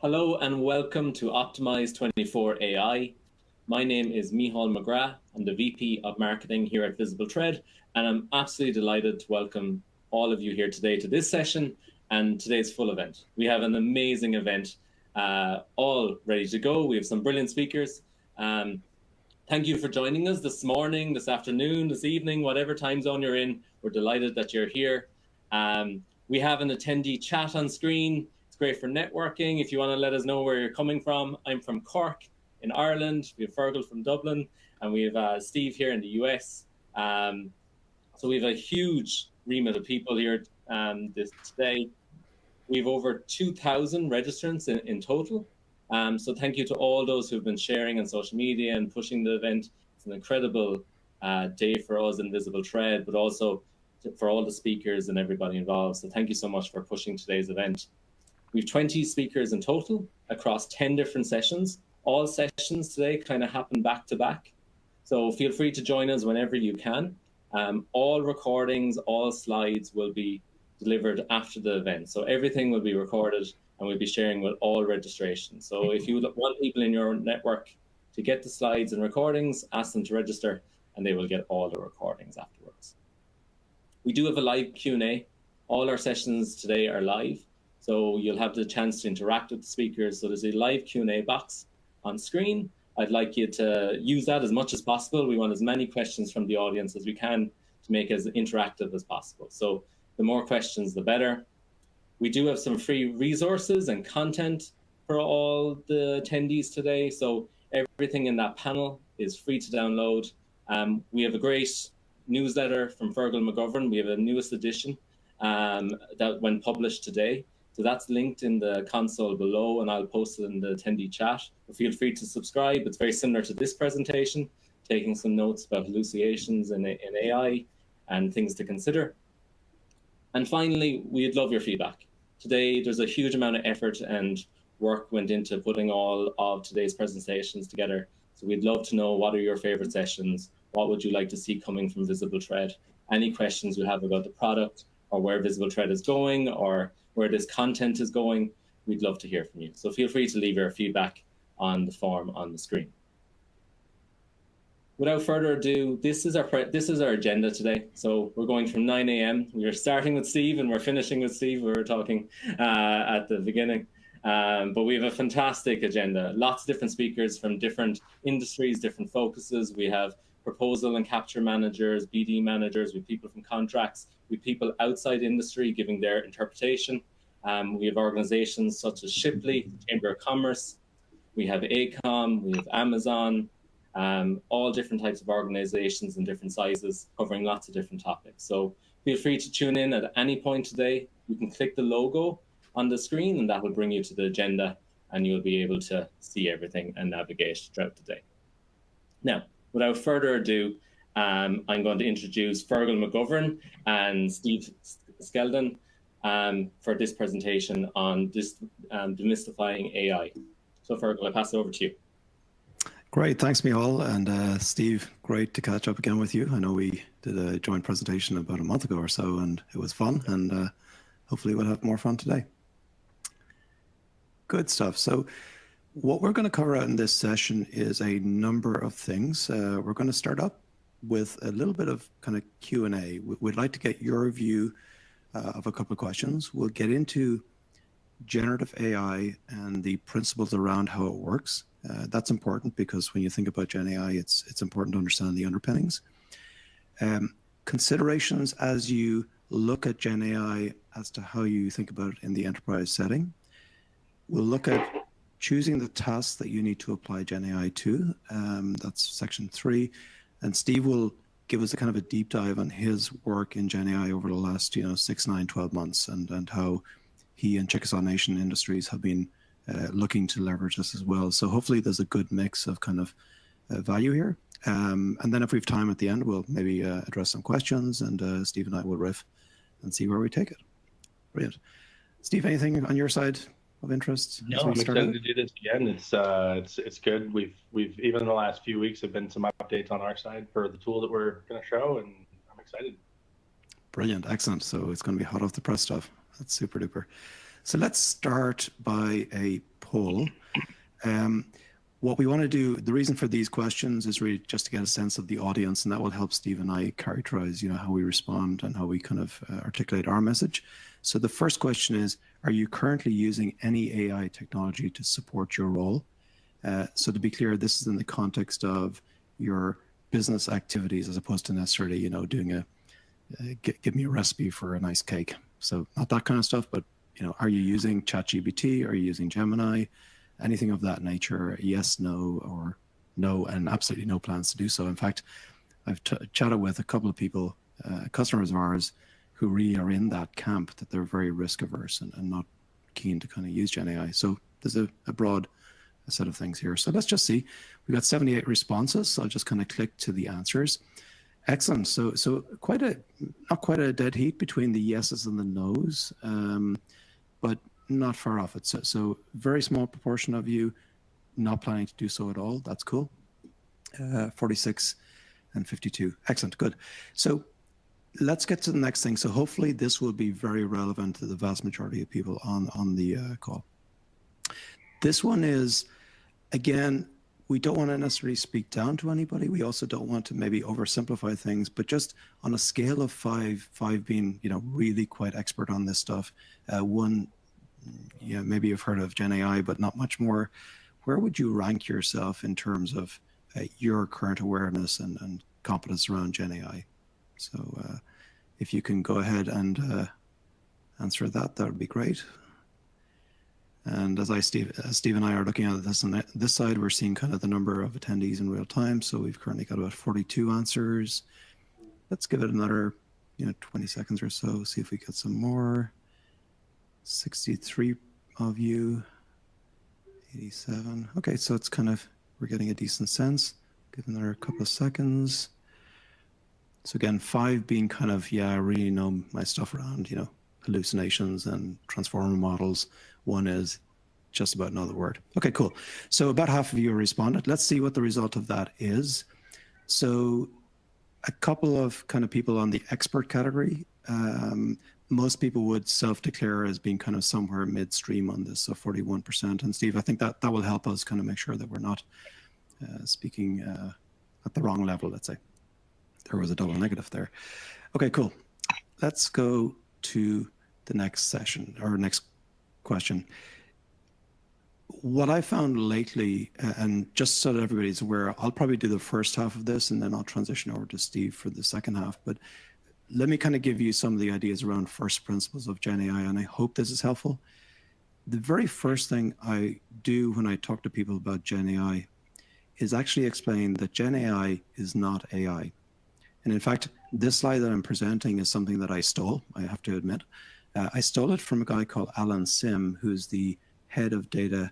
Hello and welcome to Optimize 24 AI. My name is Micheál McGrath. I'm the VP of Marketing here at Visible Tread, and I'm absolutely delighted to welcome all of you here today to this session and today's full event. We have an amazing event all ready to go. We have some brilliant speakers. Thank you for joining us this morning, this afternoon, this evening, whatever time zone you're in. We're delighted that you're here. We have an attendee chat on screen. It's great for networking. If you want to let us know where you're coming from, I'm from Cork in Ireland. We have Fergal from Dublin, and we have Steve here in the US. So we have a huge remit of people here today. We have over 2,000 registrants in total. So thank you to all those who've been sharing on social media and pushing the event. It's an incredible day for us in Visible Tread, but also for all the speakers and everybody involved. So thank you so much for pushing today's event. We have 20 speakers in total across 10 different sessions. All sessions today kind of happen back to back. So feel free to join us whenever you can. All recordings, all slides will be delivered after the event. So everything will be recorded and we'll be sharing with all registrations. So if you want people in your network to get the slides and recordings, ask them to register and they will get all the recordings afterwards. We do have a live Q&A. All our sessions today are live. So you'll have the chance to interact with the speakers. So there's a live Q&A box on screen. I'd like you to use that as much as possible. We want as many questions from the audience as we can to make it as interactive as possible. So the more questions, the better. We do have some free resources and content for all the attendees today. So everything in that panel is free to download. We have a great newsletter from Fergal McGovern. We have a newest edition that went published today. So that's linked in the console below, and I'll post it in the attendee chat. Feel free to subscribe. It's very similar to this presentation, taking some notes about hallucinations in AI and things to consider. And finally, we'd love your feedback. Today, there's a huge amount of effort and work went into putting all of today's presentations together. So we'd love to know, what are your favorite sessions? What would you like to see coming from Visible Tread? Any questions you have about the product or where Visible Tread is going or where this content is going, we'd love to hear from you. So feel free to leave your feedback on the form on the screen. Without further ado, this is our agenda today. So we're going from 9 a.m. We are starting with Steve and we're finishing with Steve. We were talking at the beginning. But we have a fantastic agenda. Lots of different speakers from different industries, different focuses. We have proposal and capture managers, BD managers, we have people from contracts, we have people outside industry giving their interpretation. We have organizations such as Shipley, Chamber of Commerce, we have ACOM, we have Amazon, all different types of organizations and different sizes covering lots of different topics. So feel free to tune in at any point today. You can click the logo on the screen and that will bring you to the agenda and you'll be able to see everything and navigate throughout the day. Now, without further ado, I'm going to introduce Fergal McGovern and Steve Skeldon for this presentation on demystifying AI. So Fergal, I pass it over to you. Great, thanks Micheál, and Steve, great to catch up again with you. I know we did a joint presentation about a month ago or so and it was fun, and hopefully we'll have more fun today. Good stuff. So what we're going to cover out in this session is a number of things. We're going to start up with a little bit of kind of Q&A. We'd like to get your view of a couple of questions. We'll get into generative AI and the principles around how it works. That's important because when you think about Gen AI, it's important to understand the underpinnings. Considerations as you look at Gen AI as to how you think about it in the enterprise setting. We'll look at choosing the tasks that you need to apply Gen AI to. That's section 3. And Steve will give us a kind of a deep dive on his work in Gen AI over the last 6, 9, 12 months and how he and Chickasaw Nation Industries have been looking to leverage this as well. So hopefully there's a good mix of kind of value here. And then if we have time at the end, we'll maybe address some questions and Steve and I will riff and see where we take it. Brilliant. Steve, anything on your side of interest? No, I'm excited to do this again. It's good. We've even in the last few weeks have been some updates on our side for the tool that we're going to show, and I'm excited. Brilliant, excellent. So it's going to be hot off the press stuff. That's super duper. So let's start by a whole. What we want to do, the reason for these questions is really just to get a sense of the audience, and that will help Steve and I characterize, how we respond and how we kind of articulate our message. So the first question is, are you currently using any AI technology to support your role? So to be clear, this is in the context of your business activities as opposed to necessarily, doing give me a recipe for a nice cake. So not that kind of stuff, but, are you using ChatGPT? Are you using Gemini? Anything of that nature? Yes, no, or no, and absolutely no plans to do so. In fact, I've chatted with a couple of people, customers of ours, who really are in that camp, that they're very risk averse and not keen to kind of use Gen AI. So there's a broad set of things here. So let's just see. We've got 78 responses. So I'll just kind of click to the answers. Excellent. So not quite a dead heat between the yeses and the nos, but not far off it. So very small proportion of you not planning to do so at all. That's cool. 46 and 52. Excellent. Good. So let's get to the next thing. So hopefully this will be very relevant to the vast majority of people on the call. This one is, again, we don't want to necessarily speak down to anybody. We also don't want to maybe oversimplify things, but just on a scale of five being, really quite expert on this stuff, one, maybe you've heard of Gen AI, but not much more. Where would you rank yourself in terms of your current awareness and competence around Gen AI? So if you can go ahead and answer that, that would be great. And as Steve and I are looking at this on this side, we're seeing kind of the number of attendees in real time. So we've currently got about 42 answers. Let's give it another 20 seconds or so, see if we get some more. 63 of you, 87. Okay, so it's kind of, we're getting a decent sense. Give another a couple of seconds. So again, 5 being kind of, I really know my stuff around, hallucinations and transformer models. 1 is just about another word. Okay, cool. So about half of you responded. Let's see what the result of that is. So a couple of kind of people on the expert category. Most people would self-declare as being kind of somewhere midstream on this, so 41%. And Steve, I think that will help us kind of make sure that we're not speaking at the wrong level, let's say. There was a double negative there. Okay, cool. Let's go to the next session, or next question. What I found lately, and just so that everybody's aware, I'll probably do the first half of this and then I'll transition over to Steve for the second half. But let me kind of give you some of the ideas around first principles of Gen AI, and I hope this is helpful. The very first thing I do when I talk to people about Gen AI is actually explain that Gen AI is not AI. And in fact, this slide that I'm presenting is something that I stole, I have to admit. I stole it from a guy called Alan Sim, who's the head of data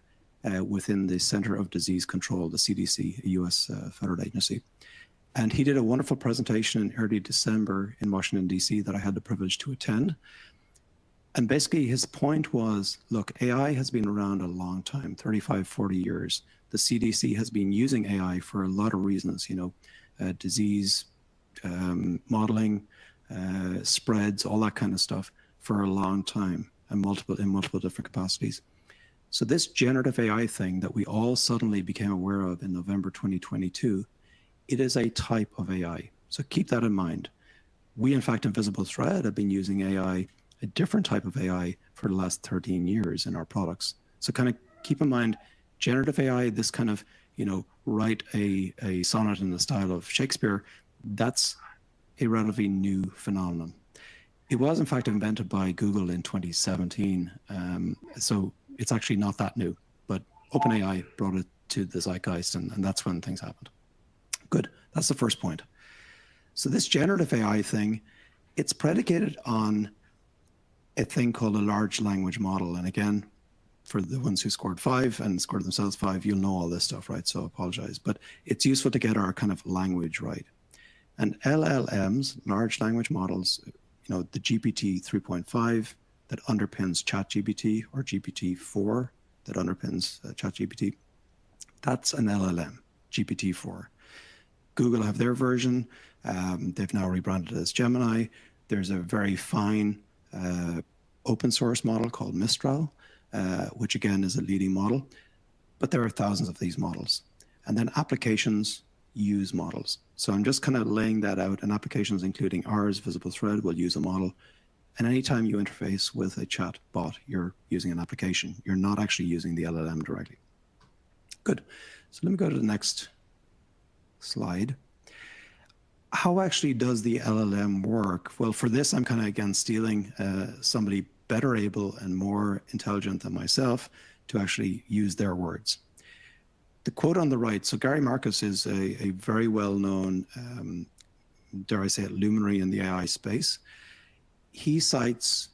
within the Center of Disease Control, the CDC, a US federal agency. And he did a wonderful presentation in early December in Washington, DC that I had the privilege to attend. And basically his point was, look, AI has been around a long time, 35, 40 years. The CDC has been using AI for a lot of reasons, disease modeling, spreads, all that kind of stuff for a long time and in multiple different capacities. So this generative AI thing that we all suddenly became aware of in November 2022, it is a type of AI. So keep that in mind. We, in fact, in Visible Thread have been using AI, a different type of AI, for the last 13 years in our products. So kind of keep in mind, generative AI, this kind of, write a sonnet in the style of Shakespeare, that's a relatively new phenomenon. It was, in fact, invented by Google in 2017. So it's actually not that new, but OpenAI brought it to the zeitgeist, and that's when things happened. Good, that's the first point. So this generative AI thing, it's predicated on a thing called a large language model. And again, for the ones who scored 5 and scored themselves 5, you'll know all this stuff, right? So I apologize, but it's useful to get our kind of language right. And LLMs, large language models, the GPT 3.5 that underpins ChatGPT, or GPT-4 that underpins ChatGPT, that's an LLM, GPT-4. Google have their version. They've now rebranded it as Gemini. There's a very fine open source model called Mistral. which again is a leading model, but there are thousands of these models. And then applications use models. So I'm just kind of laying that out, and applications including ours, Visible Thread, will use a model. And anytime you interface with a chat bot, you're using an application. You're not actually using the LLM directly. Good. So let me go to the next slide. How actually does the LLM work? Well, for this, I'm kind of, again, stealing somebody better able and more intelligent than myself to actually use their words. The quote on the right, so Gary Marcus is a very well-known, dare I say it, luminary in the AI space. He cites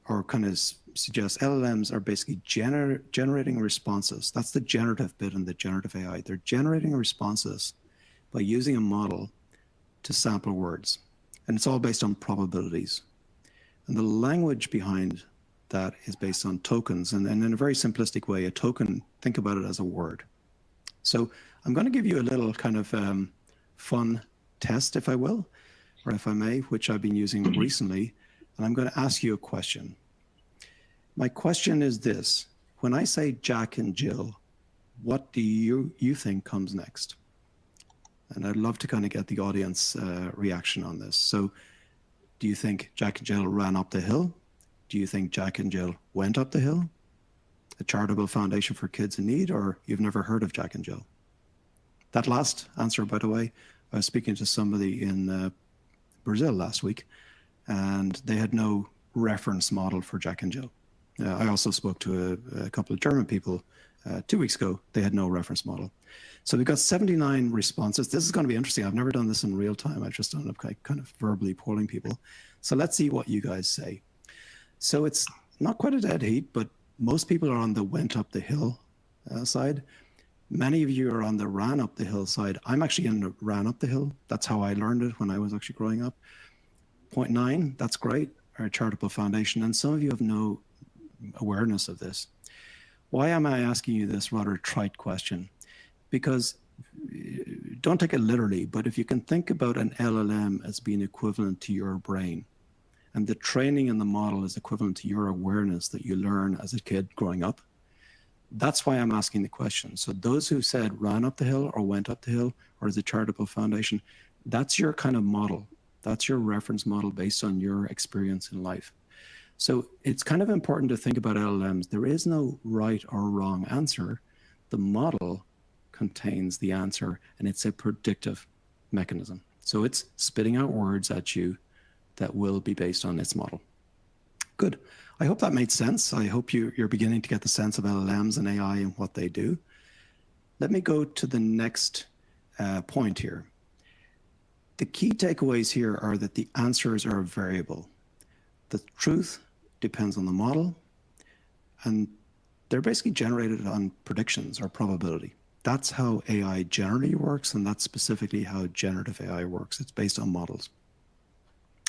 or kind of suggests LLMs are basically generating responses. That's the generative bit in the generative AI. They're generating responses by using a model to sample words. And it's all based on probabilities. And the language behind that is based on tokens. And in a very simplistic way, a token, think about it as a word. So I'm going to give you a little kind of fun test, if I will, or if I may, which I've been using recently. And I'm going to ask you a question. My question is this. When I say Jack and Jill, what do you think comes next? And I'd love to kind of get the audience reaction on this. So do you think Jack and Jill ran up the hill? Do you think Jack and Jill went up the hill? A charitable foundation for kids in need, or you've never heard of Jack and Jill? That last answer, by the way, I was speaking to somebody in Brazil last week, and they had no reference model for Jack and Jill. I also spoke to a couple of German people 2 weeks ago. They had no reference model. So we've got 79 responses. This is going to be interesting. I've never done this in real time. I've just done it kind of verbally polling people. So let's see what you guys say. So it's not quite a dead heat, but most people are on the went up the hill side. Many of you are on the ran up the hill side. I'm actually in the ran up the hill. That's how I learned it when I was actually growing up. 0.9, that's great, or a charitable foundation. And some of you have no awareness of this. Why am I asking you this rather trite question? Because don't take it literally, but if you can think about an LLM as being equivalent to your brain, and the training in the model is equivalent to your awareness that you learn as a kid growing up, that's why I'm asking the question. So those who said ran up the hill or went up the hill or is a charitable foundation, that's your kind of model. That's your reference model based on your experience in life. So it's kind of important to think about LLMs. There is no right or wrong answer. The model contains the answer, and it's a predictive mechanism. So it's spitting out words at you that will be based on its model. Good. I hope that made sense. I hope you're beginning to get the sense of LLMs and AI and what they do. Let me go to the next point here. The key takeaways here are that the answers are variable. The truth depends on the model, and they're basically generated on predictions or probability. That's how AI generally works, and that's specifically how generative AI works. It's based on models.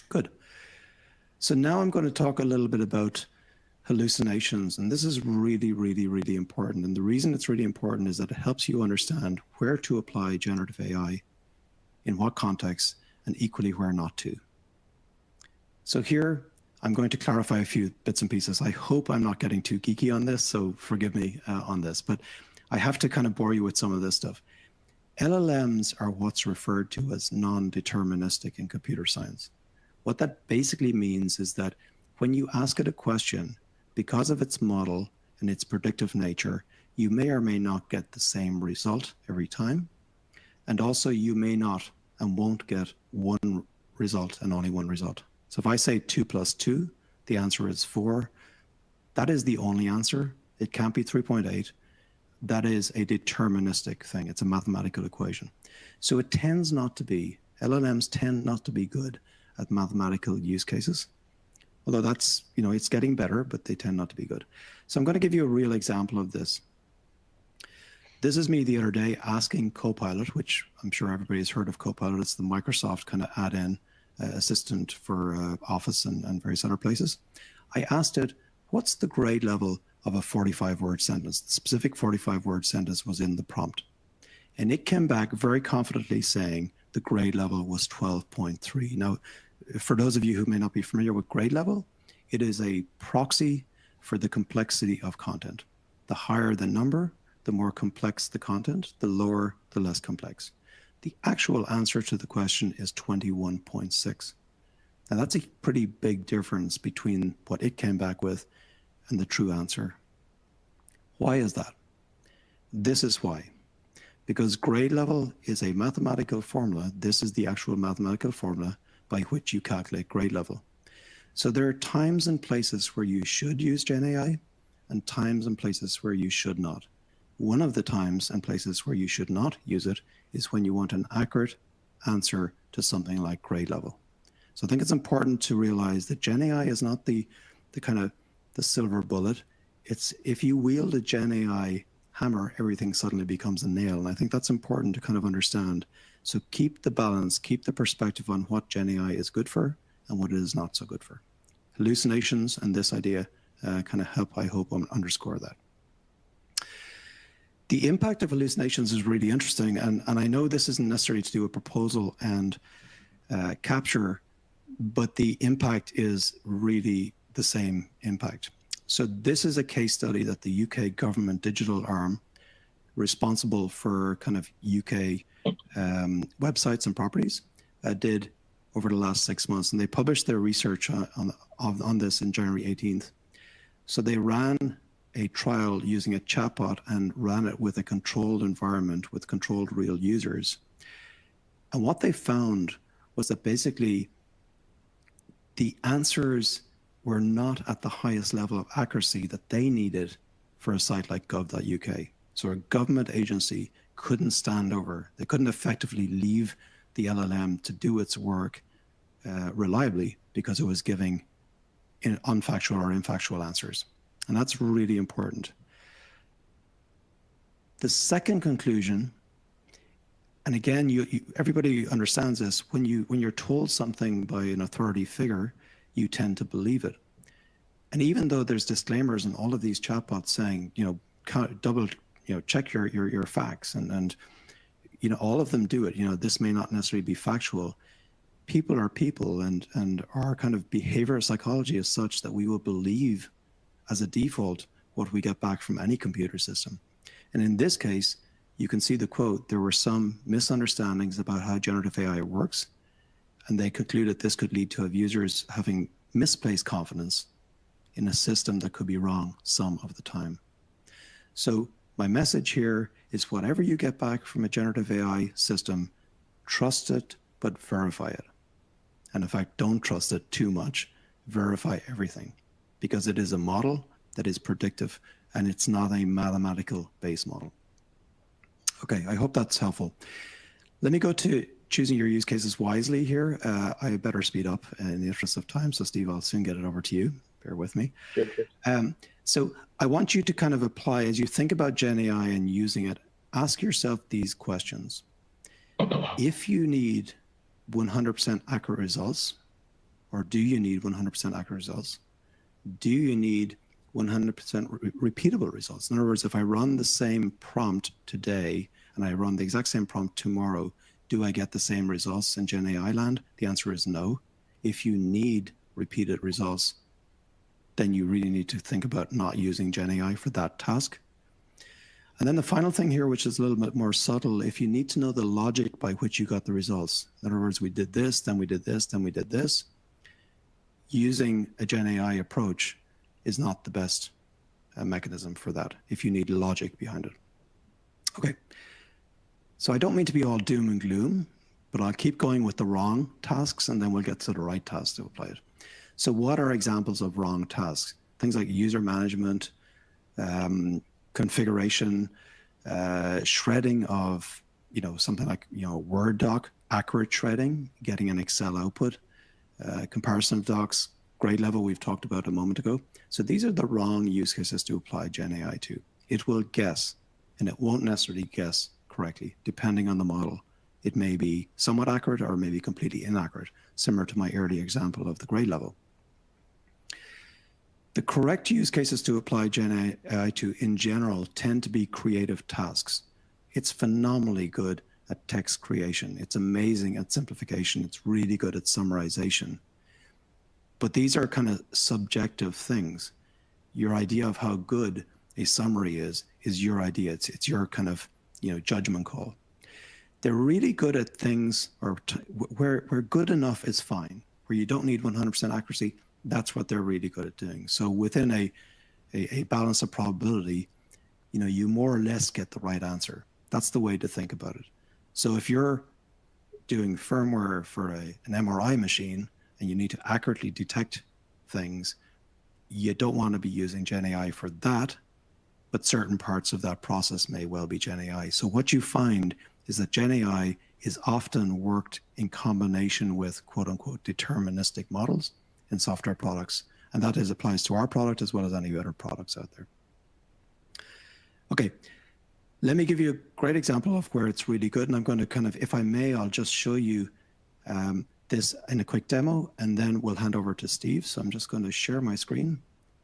Good. So now I'm going to talk a little bit about hallucinations, and this is really, really, really important. And the reason it's really important is that it helps you understand where to apply generative AI, in what context, and equally where not to. So here, I'm going to clarify a few bits and pieces. I hope I'm not getting too geeky on this, so forgive me on this, but I have to kind of bore you with some of this stuff. LLMs are what's referred to as non-deterministic in computer science. What that basically means is that when you ask it a question, because of its model and its predictive nature, you may or may not get the same result every time. And also you may not and won't get one result and only one result. So if I say 2 + 2, the answer is 4. That is the only answer. It can't be 3.8. That is a deterministic thing. It's a mathematical equation. So it tends not to be, LLMs tend not to be good at mathematical use cases. Although that's, it's getting better, but they tend not to be good. So I'm going to give you a real example of this. This is me the other day asking Copilot, which I'm sure everybody's heard of Copilot. It's the Microsoft kind of add-in assistant for Office and various other places. I asked it, what's the grade level of a 45-word sentence? The specific 45-word sentence was in the prompt. And it came back very confidently saying the grade level was 12.3. Now, for those of you who may not be familiar with grade level, it is a proxy for the complexity of content. The higher the number, the more complex the content, the lower, the less complex. The actual answer to the question is 21.6. Now that's a pretty big difference between what it came back with and the true answer. Why is that? This is why. Because grade level is a mathematical formula. This is the actual mathematical formula by which you calculate grade level. So there are times and places where you should use GenAI and times and places where you should not. One of the times and places where you should not use it is when you want an accurate answer to something like grade level. So I think it's important to realize that GenAI is not the kind of the silver bullet. It's if you wield a GenAI hammer, everything suddenly becomes a nail. And I think that's important to kind of understand. So keep the balance, keep the perspective on what GenAI is good for and what it is not so good for. Hallucinations and this idea kind of help, I hope, underscore that. The impact of hallucinations is really interesting. And I know this isn't necessarily to do with proposal and capture, but the impact is really the same impact. So this is a case study that the UK government digital arm, responsible for kind of UK websites and properties, did over the last 6 months. And they published their research on this in January 18th. So they ran a trial using a chatbot and ran it with a controlled environment with controlled real users. And what they found was that basically the answers were not at the highest level of accuracy that they needed for a site like gov.uk. So a government agency couldn't stand over, they couldn't effectively leave the LLM to do its work reliably because it was giving unfactual or infactual answers. And that's really important. The second conclusion, and again, everybody understands this, when you're told something by an authority figure, you tend to believe it. And even though there's disclaimers in all of these chatbots saying, double, check your facts, and all of them do it. This may not necessarily be factual. People are people, and our kind of behavioral psychology is such that we will believe as a default what we get back from any computer system. And in this case, you can see the quote, there were some misunderstandings about how generative AI works, and they concluded this could lead to users having misplaced confidence in a system that could be wrong some of the time. So my message here is whatever you get back from a generative AI system, trust it, but verify it. And in fact, don't trust it too much. Verify everything, because it is a model that is predictive and it's not a mathematical base model. Okay, I hope that's helpful. Let me go to choosing your use cases wisely here. I better speed up in the interest of time. So Steve, I'll soon get it over to you. Bear with me. Sure. So I want you to kind of apply, as you think about Gen AI and using it, ask yourself these questions. If you need 100% accurate results, or do you need 100% accurate results? Do you need 100% repeatable results? In other words, if I run the same prompt today and I run the exact same prompt tomorrow, do I get the same results in Gen AI land? The answer is no. If you need repeated results, then you really need to think about not using Gen AI for that task. And then the final thing here, which is a little bit more subtle, if you need to know the logic by which you got the results, in other words, we did this, then we did this, then we did this, using a Gen AI approach is not the best mechanism for that if you need logic behind it. Okay, so I don't mean to be all doom and gloom, but I'll keep going with the wrong tasks and then we'll get to the right tasks to apply it. So what are examples of wrong tasks? Things like user management, configuration, shredding of, something like, Word doc, accurate shredding, getting an Excel output, comparison of docs, grade level we've talked about a moment ago. So these are the wrong use cases to apply Gen AI to. It will guess, and it won't necessarily guess correctly, depending on the model. It may be somewhat accurate or maybe completely inaccurate, similar to my earlier example of the grade level. The correct use cases to apply Gen AI to in general tend to be creative tasks. It's phenomenally good at text creation. It's amazing at simplification. It's really good at summarization. But these are kind of subjective things. your idea of how good a summary is your idea. It's your kind of, judgment call. They're really good at things where good enough is fine, where you don't need 100% accuracy. That's what they're really good at doing. So within a balance of probability, you more or less get the right answer. That's the way to think about it. So if you're doing firmware for an MRI machine and you need to accurately detect things, you don't want to be using GenAI for that, but certain parts of that process may well be GenAI. So what you find is that GenAI is often worked in combination with quote unquote deterministic models in software products. And that applies to our product as well as any other products out there. Okay, let me give you a great example of where it's really good. And I'm going to kind of, if I may, I'll just show you this in a quick demo, and then we'll hand over to Steve. So I'm just going to share my screen.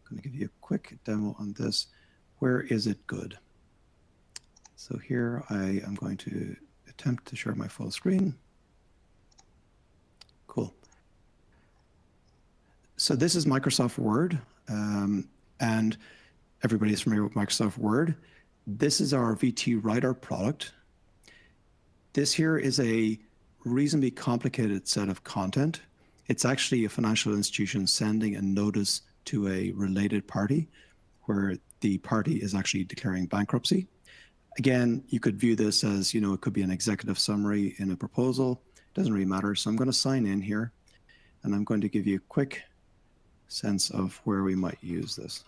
I'm going to give you a quick demo on this. Where is it good? So here I am going to attempt to share my full screen. Cool. So this is Microsoft Word, and everybody's familiar with Microsoft Word. This is our VT Writer product. This here is a reasonably complicated set of content. It's actually a financial institution sending a notice to a related party where the party is actually declaring bankruptcy. Again, you could view this as, it could be an executive summary in a proposal. It doesn't really matter. So I'm going to sign in here, and I'm going to give you a quick sense of where we might use this.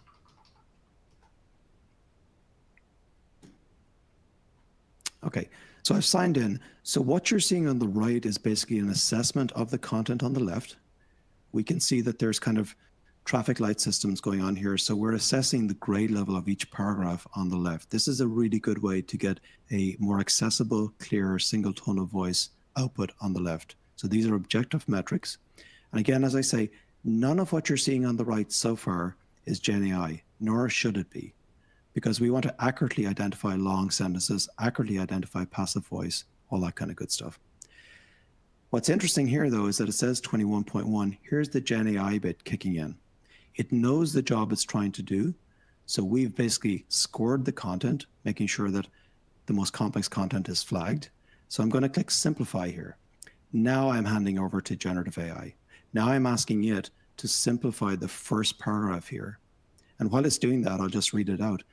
Okay, so I've signed in. So what you're seeing on the right is basically an assessment of the content on the left. We can see that there's kind of traffic light systems going on here. So we're assessing the grade level of each paragraph on the left. This is a really good way to get a more accessible, clearer, single tone of voice output on the left. So these are objective metrics. And again, as I say, none of what you're seeing on the right so far is GenAI, nor should it be, because we want to accurately identify long sentences, accurately identify passive voice, all that kind of good stuff. What's interesting here, though, is that it says 21.1. Here's the GenAI bit kicking in. It knows the job it's trying to do. So we've basically scored the content, making sure that the most complex content is flagged. So I'm going to click Simplify here. Now I'm handing over to generative AI. Now I'm asking it to simplify the first paragraph here. And while it's doing that, I'll just read it out.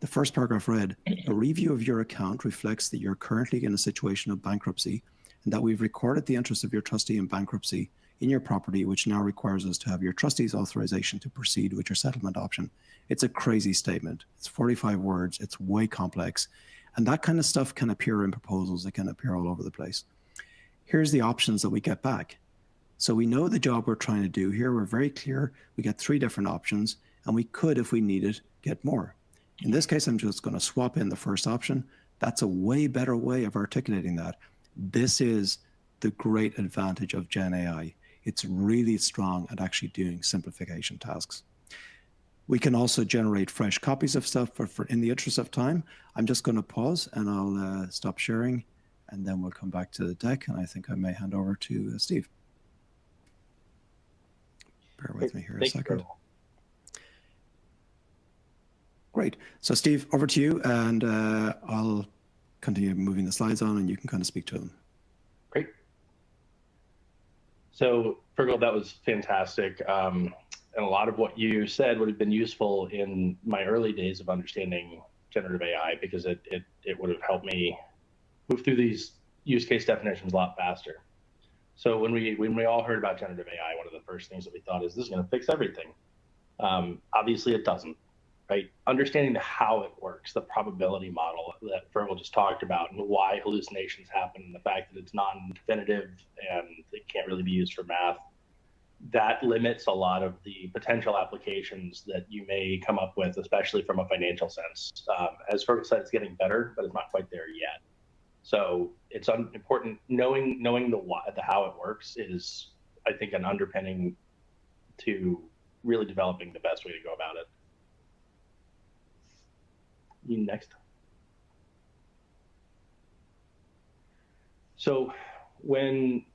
The first paragraph read, a review of your account reflects that you're currently in a situation of bankruptcy and that we've recorded the interest of your trustee in bankruptcy in your property, which now requires us to have your trustee's authorization to proceed with your settlement option. It's a crazy statement. It's 45 words. It's way complex. And that kind of stuff can appear in proposals. It can appear all over the place. Here's the options that we get back. So we know the job we're trying to do here. We're very clear. We get 3 different options, and we could, if we needed, get more. In this case, I'm just going to swap in the first option. That's a way better way of articulating that. This is the great advantage of GenAI. It's really strong at actually doing simplification tasks. We can also generate fresh copies of stuff, but in the interest of time, I'm just going to pause and I'll stop sharing, and then we'll come back to the deck. And I think I may hand over to Steve. Bear with me here a second. Great. So Steve, over to you, and I'll continue moving the slides on, and you can kind of speak to them. Great. So Fergal, that was fantastic. And a lot of what you said would have been useful in my early days of understanding generative AI, because it would have helped me move through these use case definitions a lot faster. So when we all heard about generative AI, one of the first things that we thought is this is going to fix everything. Obviously, it doesn't. Right? Understanding how it works, the probability model that Fergal just talked about, and why hallucinations happen, and the fact that it's non-definitive and it can't really be used for math, that limits a lot of the potential applications that you may come up with, especially from a financial sense. As Fergal said, it's getting better, but it's not quite there yet. So it's important. Knowing the why, the how it works is, I think, an underpinning to really developing the best way to go about it. You next. So when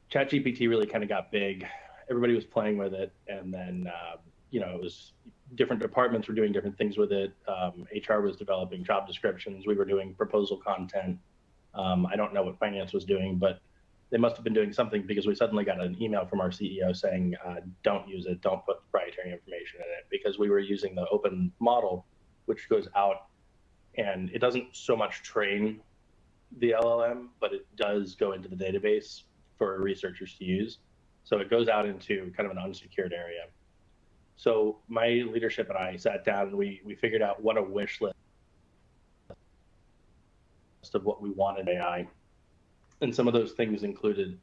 ChatGPT really kind of got big, everybody was playing with it, and then it was different departments were doing different things with it. HR was developing job descriptions. We were doing proposal content. I don't know what finance was doing, but they must have been doing something because we suddenly got an email from our CEO saying, don't use it, don't put proprietary information in it, because we were using the open model, which goes out and it doesn't so much train the LLM, but it does go into the database for researchers to use. So it goes out into kind of an unsecured area. So my leadership and I sat down and we figured out what a wish list of what we wanted AI. And some of those things included,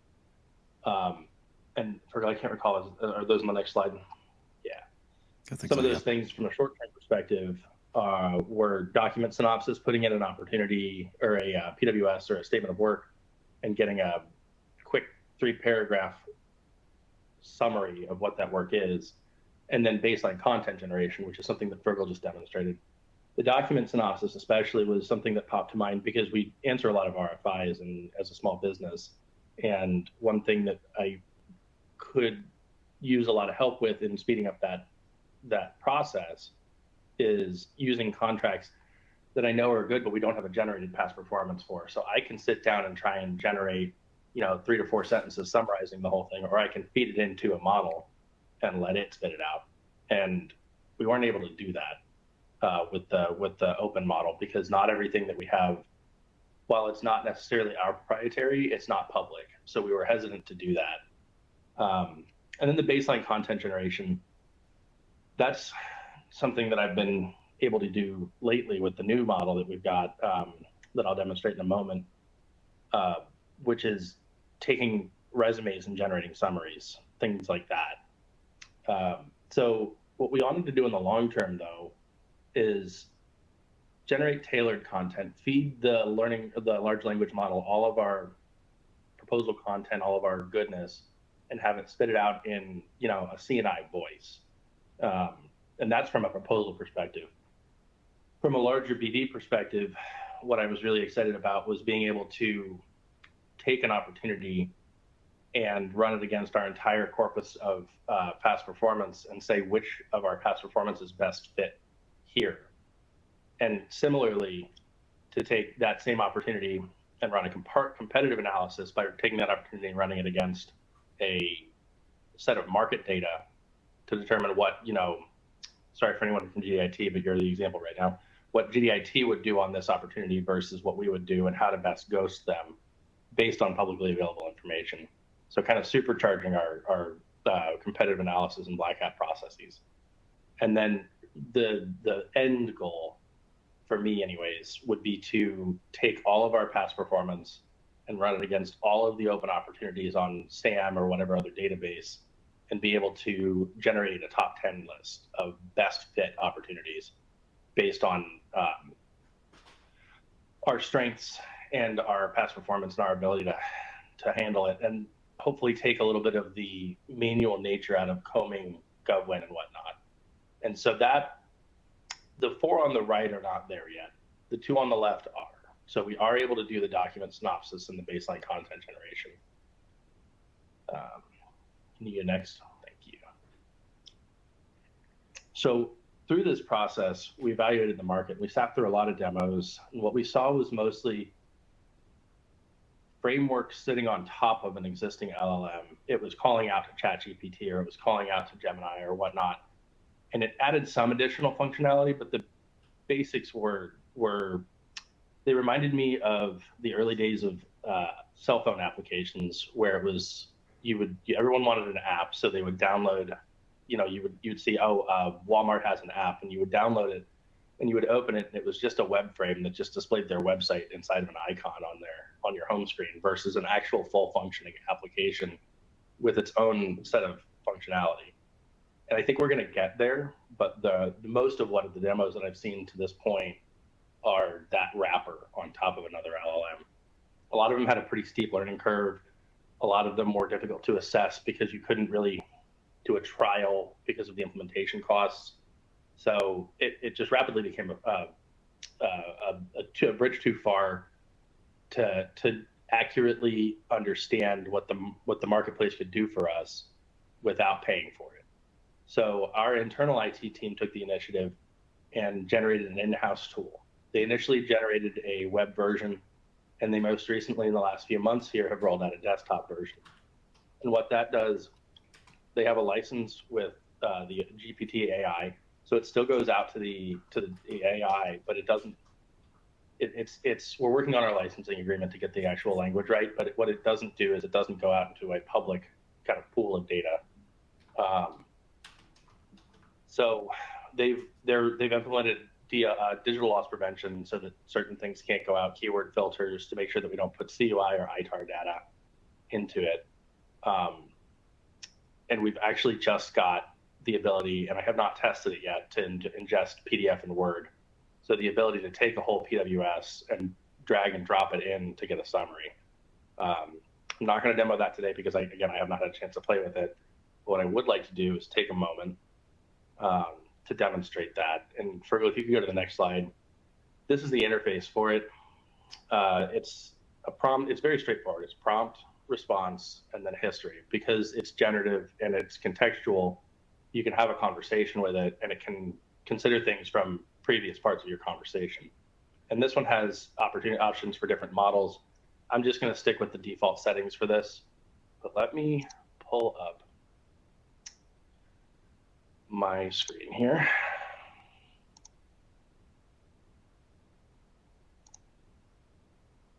and I can't recall, are those on the next slide? Yeah. Some of those things from a short-term perspective were document synopsis, putting in an opportunity or a PWS or a statement of work and getting a quick 3-paragraph summary of what that work is, and then baseline content generation, which is something that Fergal just demonstrated. The document synopsis especially was something that popped to mind because we answer a lot of RFIs and as a small business. And one thing that I could use a lot of help with in speeding up that process is using contracts that I know are good, but we don't have a generated past performance for. So I can sit down and try and generate, 3 to 4 sentences summarizing the whole thing, or I can feed it into a model and let it spit it out. And we weren't able to do that with the open model, because not everything that we have, while it's not necessarily our proprietary, it's not public. So we were hesitant to do that. And then the baseline content generation, that's something that I've been able to do lately with the new model that we've got, that I'll demonstrate in a moment, which is taking resumes and generating summaries, things like that. So what we wanted to do in the long term, though, is generate tailored content, feed the large language model all of our proposal content, all of our goodness, and have it spit it out in, a C&I voice. And that's from a proposal perspective. From a larger BD perspective, what I was really excited about was being able to take an opportunity and run it against our entire corpus of past performance and say which of our past performances best fit here. And similarly, to take that same opportunity and run a competitive analysis by taking that opportunity and running it against a set of market data to determine what, sorry for anyone from GDIT, but you're the example right now, what GDIT would do on this opportunity versus what we would do and how to best ghost them based on publicly available information. So kind of supercharging our competitive analysis and black hat processes. And then the end goal, for me anyways, would be to take all of our past performance and run it against all of the open opportunities on SAM or whatever other database and be able to generate a top 10 list of best fit opportunities based on our strengths and our past performance and our ability to handle it, and hopefully take a little bit of the manual nature out of combing GovWin and whatnot. And so that the 4 on the right are not there yet. The 2 on the left are. So we are able to do the document synopsis and the baseline content generation. Can you go next? Thank you. So through this process, we evaluated the market. We sat through a lot of demos, and what we saw was mostly frameworks sitting on top of an existing LLM. It was calling out to ChatGPT, or it was calling out to Gemini or whatnot. And it added some additional functionality, but the basics were they reminded me of the early days of cell phone applications, where it was everyone wanted an app, so they would download. You'd see, Walmart has an app, and you would download it, and you would open it, and it was just a web frame that just displayed their website inside of an icon on your home screen, versus an actual full functioning application with its own set of functionality. And I think we're going to get there, but the most of what the demos that I've seen to this point are that wrapper on top of another LLM. A lot of them had a pretty steep learning curve. A lot of them were difficult to assess because you couldn't really do a trial because of the implementation costs. So it just rapidly became a bridge too far to accurately understand what the marketplace could do for us without paying for it. So our internal IT team took the initiative and generated an in-house tool. They initially generated a web version, and they most recently, in the last few months here, have rolled out a desktop version. And what that does, they have a license with the GPT AI, so it still goes out to the AI, but it doesn't. We're working on our licensing agreement to get the actual language right, but what it doesn't do is it doesn't go out into a public kind of pool of data. So they've implemented digital loss prevention so that certain things can't go out, keyword filters to make sure that we don't put CUI or ITAR data into it. And we've actually just got the ability, and I have not tested it yet, to ingest PDF and Word. So the ability to take a whole PWS and drag and drop it in to get a summary. I'm not going to demo that today because, again, I have not had a chance to play with it. But what I would like to do is take a moment to demonstrate that. And Fergal, if you could go to the next slide. This is the interface for it. It's a prompt. It's very straightforward. It's prompt, response, and then history. Because it's generative and it's contextual, you can have a conversation with it, and it can consider things from previous parts of your conversation. And this one has options for different models. I'm just going to stick with the default settings for this. But let me pull up my screen here.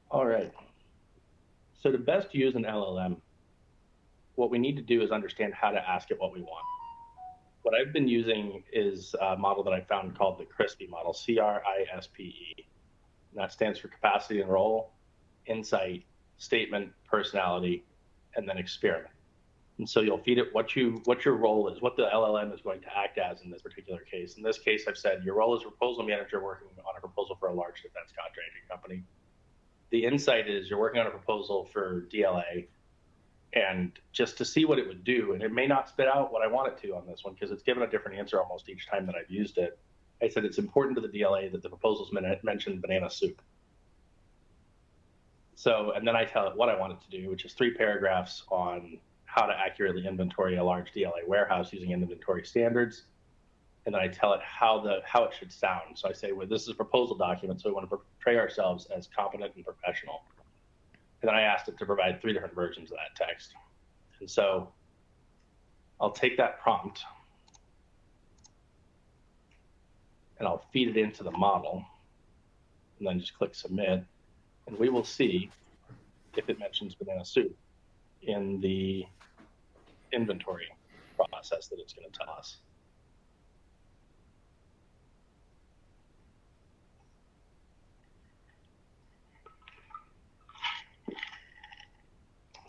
All right. So to best use an LLM, what we need to do is understand how to ask it what we want. What I've been using is a model that I found called the CRISPE model, CRISPE. And that stands for capacity and role, insight, statement, personality, and then experiment. And so you'll feed it what your role is, what the LLM is going to act as in this particular case. In this case, I've said your role is proposal manager working on a proposal for a large defense contracting company. The insight is you're working on a proposal for DLA, and just to see what it would do, and it may not spit out what I want it to on this one because it's given a different answer almost each time that I've used it. I said it's important to the DLA that the proposals mention banana soup. So, and then I tell it what I want it to do, which is 3 paragraphs on how to accurately inventory a large DLA warehouse using inventory standards. And then I tell it how it should sound. So I say, well, this is a proposal document, so we want to portray ourselves as competent and professional. And then I asked it to provide 3 different versions of that text. And so I'll take that prompt and I'll feed it into the model and then just click submit. And we will see if it mentions banana soup in the inventory process that it's going to tell us.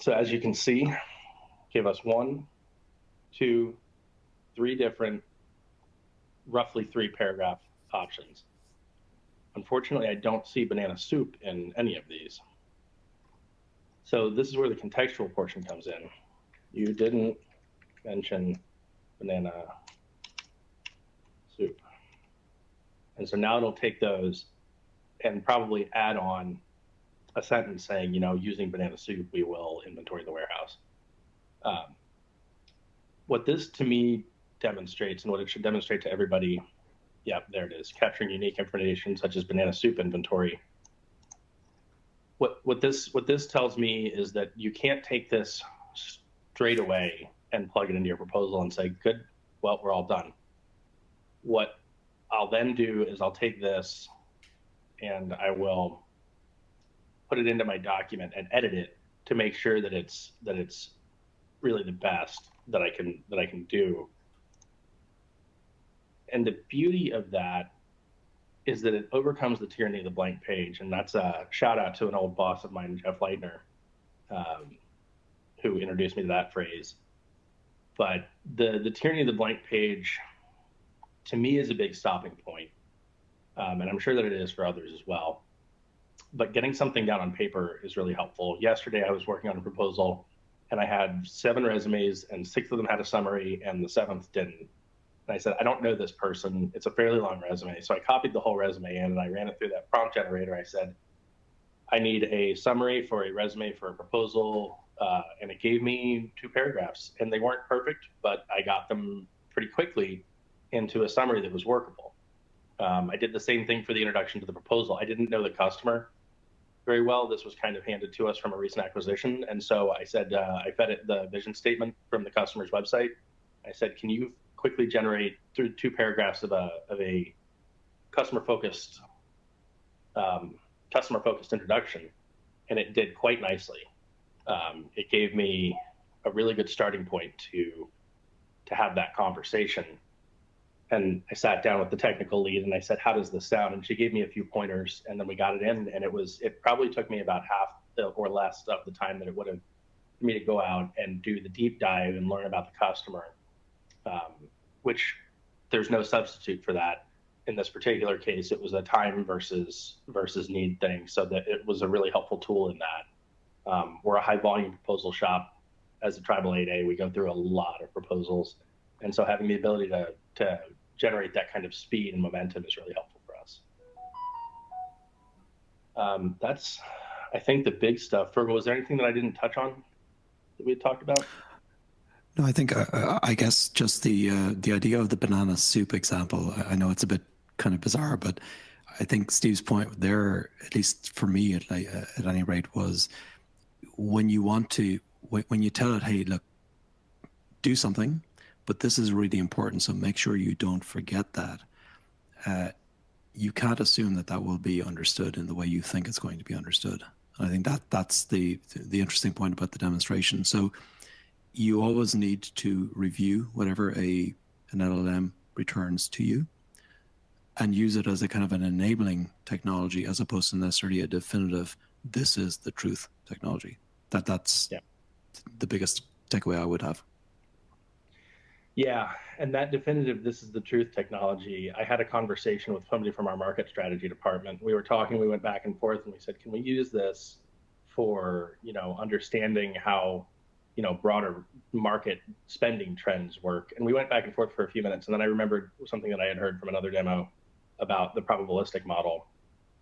So as you can see, give us 1, 2, 3 different, roughly 3 paragraph options. Unfortunately, I don't see banana soup in any of these. So this is where the contextual portion comes in. You didn't mention banana soup. And so now it'll take those and probably add on a sentence saying, you know, using banana soup, we will inventory the warehouse. What this to me demonstrates, and what it should demonstrate to everybody, yeah, there it is, capturing unique information such as banana soup inventory. What this tells me is that you can't take this straight away and plug it into your proposal and say, good, well, we're all done. What I'll then do is I'll take this and I will put it into my document and edit it to make sure that it's really the best that I can do. And the beauty of that is that it overcomes the tyranny of the blank page. And that's a shout out to an old boss of mine, Jeff Leitner, who introduced me to that phrase. But the tyranny of the blank page, to me, is a big stopping point. And I'm sure that it is for others as well. But getting something down on paper is really helpful. Yesterday, I was working on a proposal, and I had 7 resumes, and 6 of them had a summary, and the 7th didn't. And I said, I don't know this person. It's a fairly long resume. So I copied the whole resume in, and I ran it through that prompt generator. I said, I need a summary for a resume for a proposal, and it gave me 2 paragraphs. And they weren't perfect, but I got them pretty quickly into a summary that was workable. I did the same thing for the introduction to the proposal. I didn't know the customer very well. This was kind of handed to us from a recent acquisition. And so I said, I fed it the vision statement from the customer's website. I said, can you quickly generate through 2 paragraphs of a customer-focused introduction? And it did quite nicely. It gave me a really good starting point to have that conversation. And I sat down with the technical lead and I said, how does this sound? And she gave me a few pointers, and then we got it in. And it probably took me about half or less of the time that it would have for me to go out and do the deep dive and learn about the customer, which there's no substitute for that. In this particular case, it was a time versus need thing. So that it was a really helpful tool in that. We're a high volume proposal shop. As a tribal 8A, we go through a lot of proposals. And so having the ability to generate that kind of speed and momentum is really helpful for us. That's, I think, the big stuff. Fergal, was there anything that I didn't touch on that we had talked about? No, I think, I guess just the idea of the banana soup example, I know it's a bit kind of bizarre, but I think Steve's point there, at least for me at any rate, was when you want to, when you tell it, hey, look, do something, but this is really important, so make sure you don't forget that. You can't assume that will be understood in the way you think it's going to be understood. And I think that's the interesting point about the demonstration. So you always need to review whatever an LLM returns to you and use it as a kind of an enabling technology as opposed to necessarily a definitive, this is the truth technology. That's the biggest takeaway I would have. Yeah, and that definitive, this is the truth technology. I had a conversation with somebody from our market strategy department. We were talking, we went back and forth, and we said, can we use this for, understanding how, broader market spending trends work? And we went back and forth for a few minutes, and then I remembered something that I had heard from another demo about the probabilistic model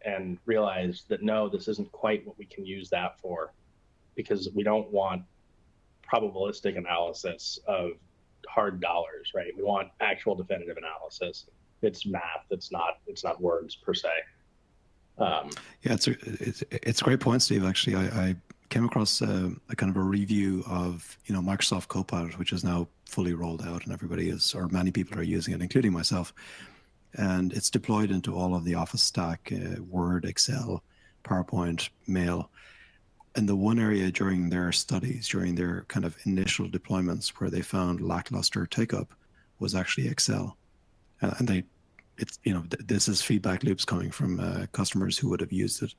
and realized that, no, this isn't quite what we can use that for, because we don't want probabilistic analysis of hard dollars, right? We want actual definitive analysis. It's math. It's not words per se. Yeah, it's a great point, Steve. Actually, I came across a kind of a review of Microsoft Copilot, which is now fully rolled out, and everybody is, or many people are using it, including myself. And it's deployed into all of the Office stack, Word, Excel, PowerPoint, Mail. And the one area during their studies, during their kind of initial deployments where they found lackluster take-up was actually Excel. And this is feedback loops coming from customers who would have used it.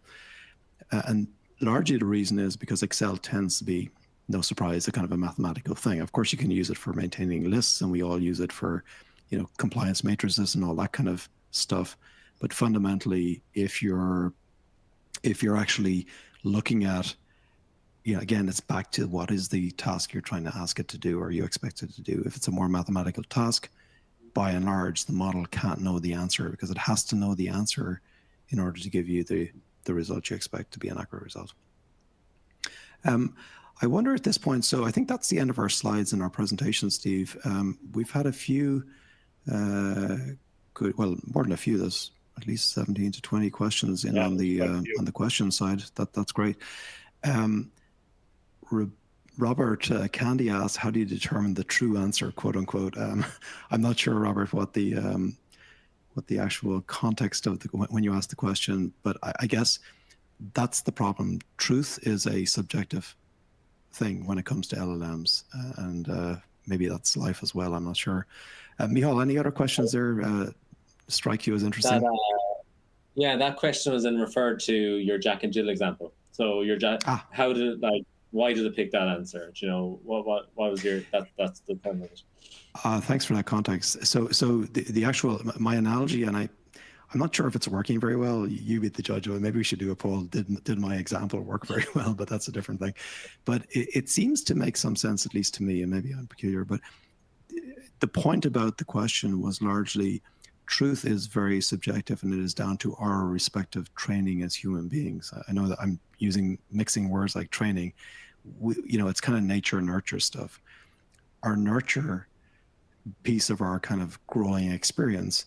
And largely the reason is because Excel tends to be, no surprise, a kind of a mathematical thing. Of course, you can use it for maintaining lists, and we all use it for, compliance matrices and all that kind of stuff. But fundamentally, if you're actually looking at, again, it's back to what is the task you're trying to ask it to do, or you expect it to do. If it's a more mathematical task, by and large, the model can't know the answer because it has to know the answer in order to give you the result you expect to be an accurate result. I wonder at this point, so I think that's the end of our slides in our presentation, Steve. We've had a few more than a few, there's at least 17 to 20 questions in on the question side. That's great. Robert Candy asked, how do you determine the true answer, quote unquote? I'm not sure, Robert, what the actual context of when you asked the question, but I guess that's the problem. Truth is a subjective thing when it comes to LLMs, and maybe that's life as well. I'm not sure. Michal, any other questions there strike you as interesting? That question was in referred to your Jack and Jill example. So your Jack, how did it, why did it pick that answer? What was your that's the point of it. Thanks for that context. So the actual, my analogy, and I'm not sure if it's working very well. You be the judge of it. Maybe we should do a poll. Did my example work very well? But that's a different thing. But it seems to make some sense, at least to me, and maybe I'm peculiar. But the point about the question was largely, truth is very subjective, and it is down to our respective training as human beings. I know that I'm mixing words like training. It's kind of nature nurture stuff. Our nurture piece of our kind of growing experience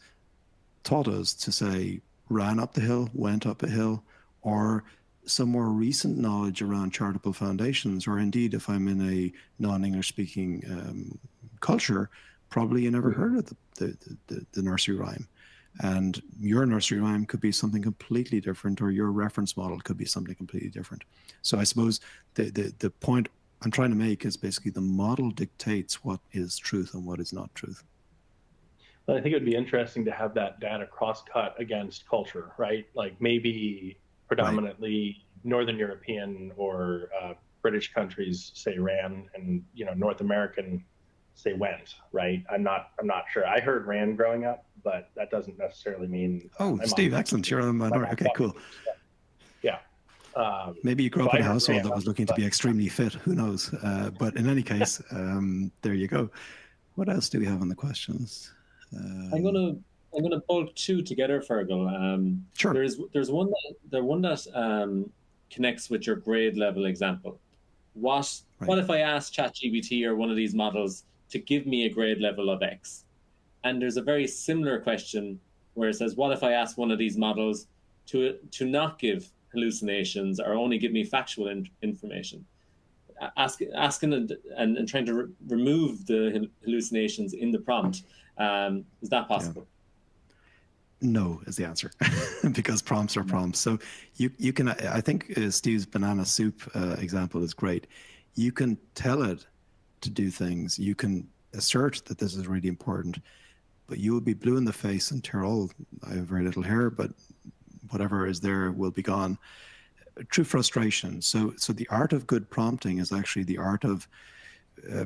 taught us to say, ran up the hill, went up a hill, or some more recent knowledge around charitable foundations, or indeed, if I'm in a non-English speaking culture, probably you never heard of the nursery rhyme. And your nursery rhyme could be something completely different, or your reference model could be something completely different. So I suppose the point I'm trying to make is basically the model dictates what is truth and what is not truth. Well, I think it would be interesting to have that data cross-cut against culture, right? Like maybe predominantly Northern European or British countries say ran, and North American say went, right? I'm not sure. I heard ran growing up, but that doesn't necessarily mean. Steve, excellent. You're on the minority. Okay, cool. Yeah. Maybe you grew up in a household that was looking to be extremely fit. Who knows? But in any case, there you go. What else do we have on the questions? I'm gonna pull two together, Fergal. Sure. There's one that connects with your grade level example. What if I ask ChatGPT or one of these models to give me a grade level of X? And there's a very similar question where it says, what if I ask one of these models to not give hallucinations or only give me factual information? Asking and trying to remove the hallucinations in the prompt. Is that possible? No is the answer, because prompts are prompts. So you can, I think Steve's banana soup example is great. You can tell it to do things. You can assert that this is really important, but you will be blue in the face and tear all, I have very little hair, but whatever is there will be gone. True frustration. So the art of good prompting is actually the art of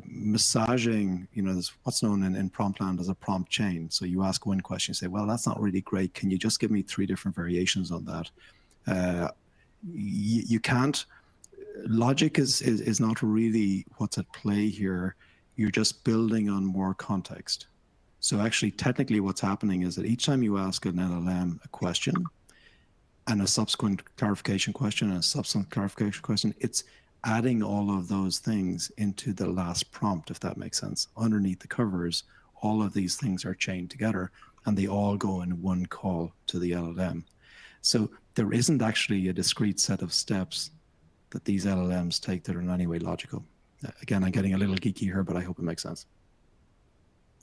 massaging, there's what's known in prompt land as a prompt chain. So you ask one question, you say, well, that's not really great. Can you just give me 3 different variations on that? You can't, logic is not really what's at play here. You're just building on more context. So actually, technically what's happening is that each time you ask an LLM a question and a subsequent clarification question and a subsequent clarification question, it's adding all of those things into the last prompt, if that makes sense. Underneath the covers, all of these things are chained together and they all go in one call to the LLM. So there isn't actually a discrete set of steps that these LLMs take that are in any way logical. Again, I'm getting a little geeky here, but I hope it makes sense.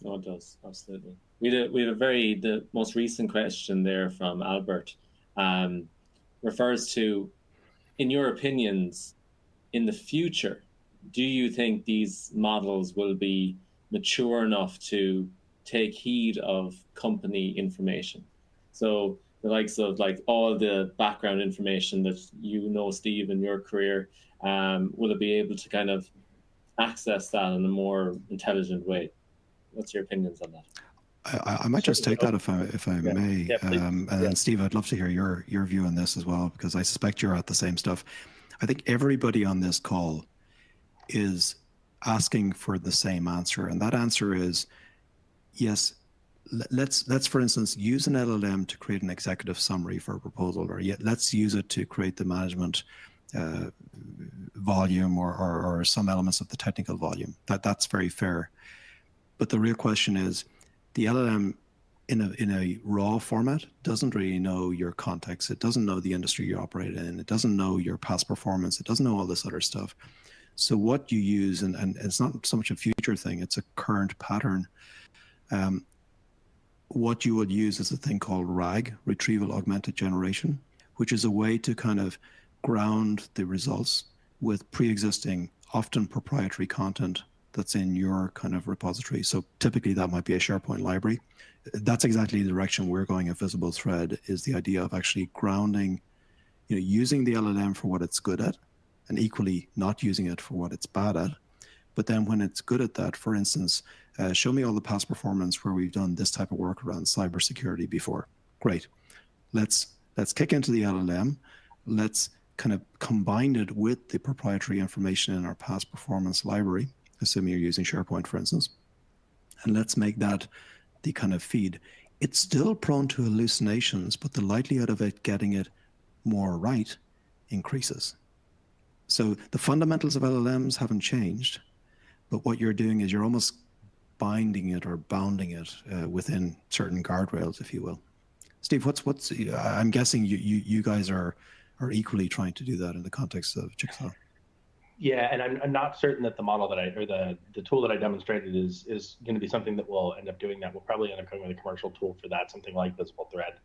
No, it does, absolutely. We had the most recent question there from Albert refers to, in your opinions, in the future, do you think these models will be mature enough to take heed of company information? So the likes of all the background information that Steve, in your career, will it be able to kind of access that in a more intelligent way? What's your opinions on that? I might just take that if I may. And Steve, I'd love to hear your view on this as well, because I suspect you're at the same stuff. I think everybody on this call is asking for the same answer, and that answer is yes. Let's for instance use an LLM to create an executive summary for a proposal, or let's use it to create the management volume or some elements of the technical volume. That's very fair. But the real question is, the LLM in a raw format doesn't really know your context. It doesn't know the industry you operate in. It doesn't know your past performance. It doesn't know all this other stuff. So what you use, and it's not so much a future thing, it's a current pattern. What you would use is a thing called RAG, Retrieval Augmented Generation, which is a way to kind of ground the results with pre-existing, often proprietary content that's in your kind of repository. So typically that might be a SharePoint library. That's exactly the direction we're going at Visible Thread, is the idea of actually grounding, using the LLM for what it's good at, and equally not using it for what it's bad at. But then when it's good at that, for instance, show me all the past performance where we've done this type of work around cybersecurity before. Great. Let's kick into the LLM. Let's kind of combine it with the proprietary information in our past performance library, assuming you're using SharePoint, for instance. And let's make that the kind of feed. It's still prone to hallucinations, but the likelihood of it getting it more right increases. So the fundamentals of LLMs haven't changed, but what you're doing is you're almost binding it or bounding it within certain guardrails, if you will. Steve, what's I'm guessing you guys are equally trying to do that in the context of Jigsaw. Yeah, and I'm not certain that the model that the tool that I demonstrated is going to be something that will end up doing that. We'll probably end up coming with a commercial tool for that, something like Visible Thread,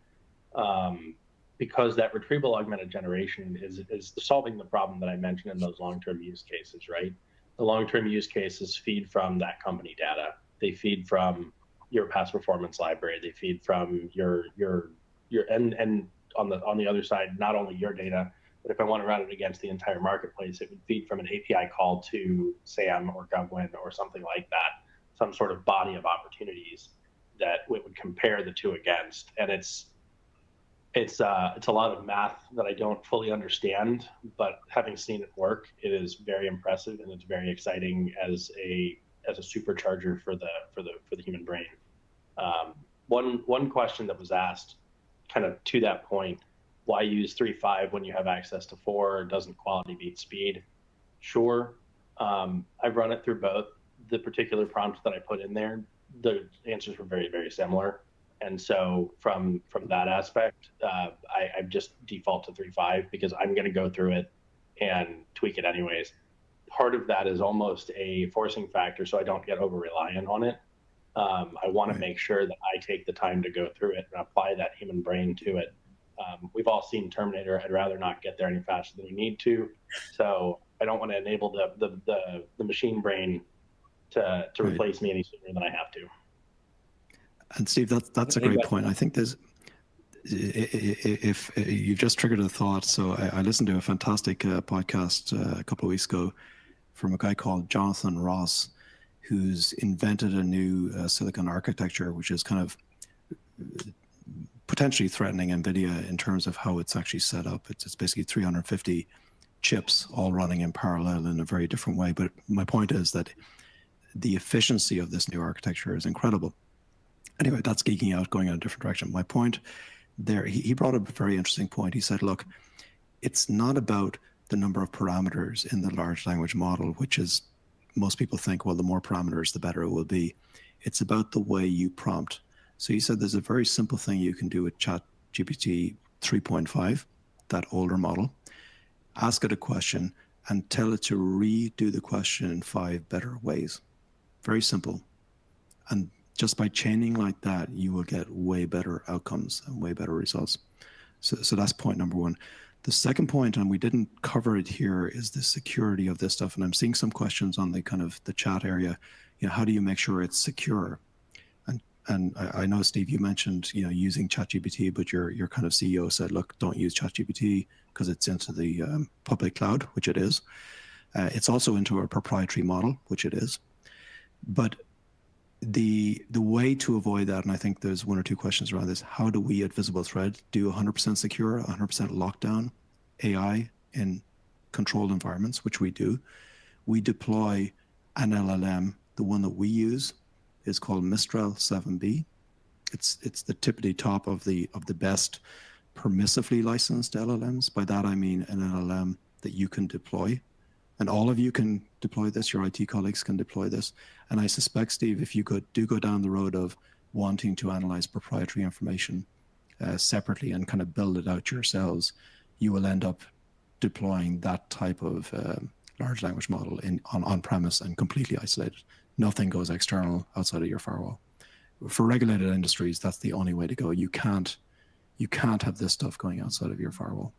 because that retrieval augmented generation is solving the problem that I mentioned in those long-term use cases, right? The long-term use cases feed from that company data. They feed from your past performance library. They feed from your and on the other side, not only your data, but if I want to run it against the entire marketplace, it would feed from an API call to SAM or GovCon or something like that, some sort of body of opportunities that it would compare the two against. And it's a lot of math that I don't fully understand, but having seen it work, it is very impressive and it's very exciting as a supercharger for the human brain. One question that was asked, kind of to that point, why use 3.5 when you have access to 4? Doesn't quality beat speed? Sure. I've run it through both. The particular prompts that I put in there, the answers were very, very similar. And so from that aspect, I just default to 3.5 because I'm going to go through it and tweak it anyways. Part of that is almost a forcing factor so I don't get over-reliant on it. I want to make sure that I take the time to go through it and apply that human brain to it. We've all seen Terminator. I'd rather not get there any faster than we need to. So I don't want to enable the machine brain to replace me any sooner than I have to. And Steve, that's a great point. I think there's, if you've just triggered a thought. So I listened to a fantastic podcast a couple of weeks ago from a guy called Jonathan Ross, who's invented a new silicon architecture, which is kind of potentially threatening NVIDIA in terms of how it's actually set up. It's basically 350 chips all running in parallel in a very different way. But my point is that the efficiency of this new architecture is incredible. Anyway, that's geeking out, going in a different direction. My point there, he brought up a very interesting point. He said, look, it's not about the number of parameters in the large language model, which is, most people think, well, the more parameters, the better it will be. It's about the way you prompt. So he said there's a very simple thing you can do with ChatGPT 3.5, that older model. Ask it a question and tell it to redo the question in 5 better ways. Very simple. And just by chaining like that, you will get way better outcomes and way better results. So that's point number one. The second point, and we didn't cover it here, is the security of this stuff. And I'm seeing some questions on the kind of the chat area. You know, how do you make sure it's secure? And I know, Steve, you mentioned, you know, using ChatGPT, but your kind of CEO said, look, don't use ChatGPT because it's into the public cloud, which it is. It's also into a proprietary model, which it is. But the way to avoid that, and I think there's 1 or 2 questions around this, how do we at Visible Thread do 100% secure, 100% lockdown AI in controlled environments, which we do? We deploy an LLM. The one that we use is called Mistral 7B. It's the tippity top of the best permissively licensed LLMs. By that I mean an LLM that you can deploy, and all of you can deploy this. Your IT colleagues can deploy this. And I suspect, Steve, if you do go down the road of wanting to analyze proprietary information separately and kind of build it out yourselves, you will end up deploying that type of large language model on premise and completely isolated. Nothing goes external outside of your firewall. For regulated industries, that's the only way to go. You can't have this stuff going outside of your firewall.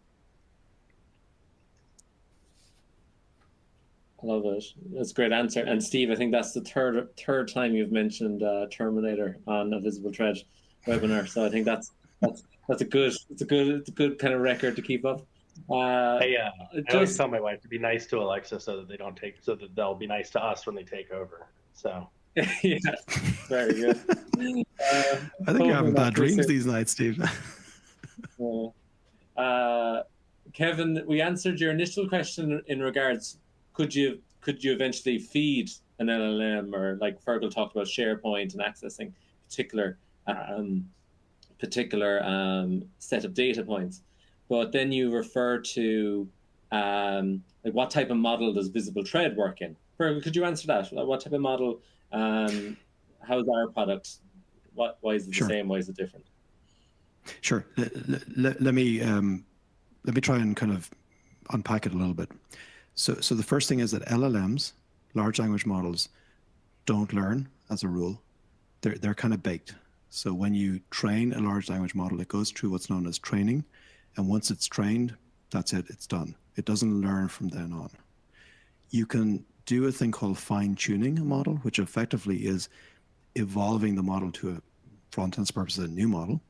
I love it. That's a great answer. And Steve, I think that's the third time you've mentioned Terminator on a Visible Thread webinar. So I think that's a good kind of record to keep up. I always tell my wife to be nice to Alexa so that they'll be nice to us when they take over. So yeah, very good. I think you're having bad dreams these nights, Steve. Kevin, we answered your initial question in regards, could you eventually feed an LLM, or like Fergal talked about SharePoint and accessing particular set of data points. But then you refer to like what type of model does Visible Thread work in? Fergal, could you answer that? What type of model how's our product? Why is it the same? Why is it different? Sure. Let me try and kind of unpack it a little bit. So the first thing is that LLMs, large language models, don't learn as a rule. They're kind of baked. So when you train a large language model, it goes through what's known as training, and once it's trained, that's it. It's done. It doesn't learn from then on. You can do a thing called fine-tuning a model, which effectively is evolving the model to, for all intents and purposes, a new model,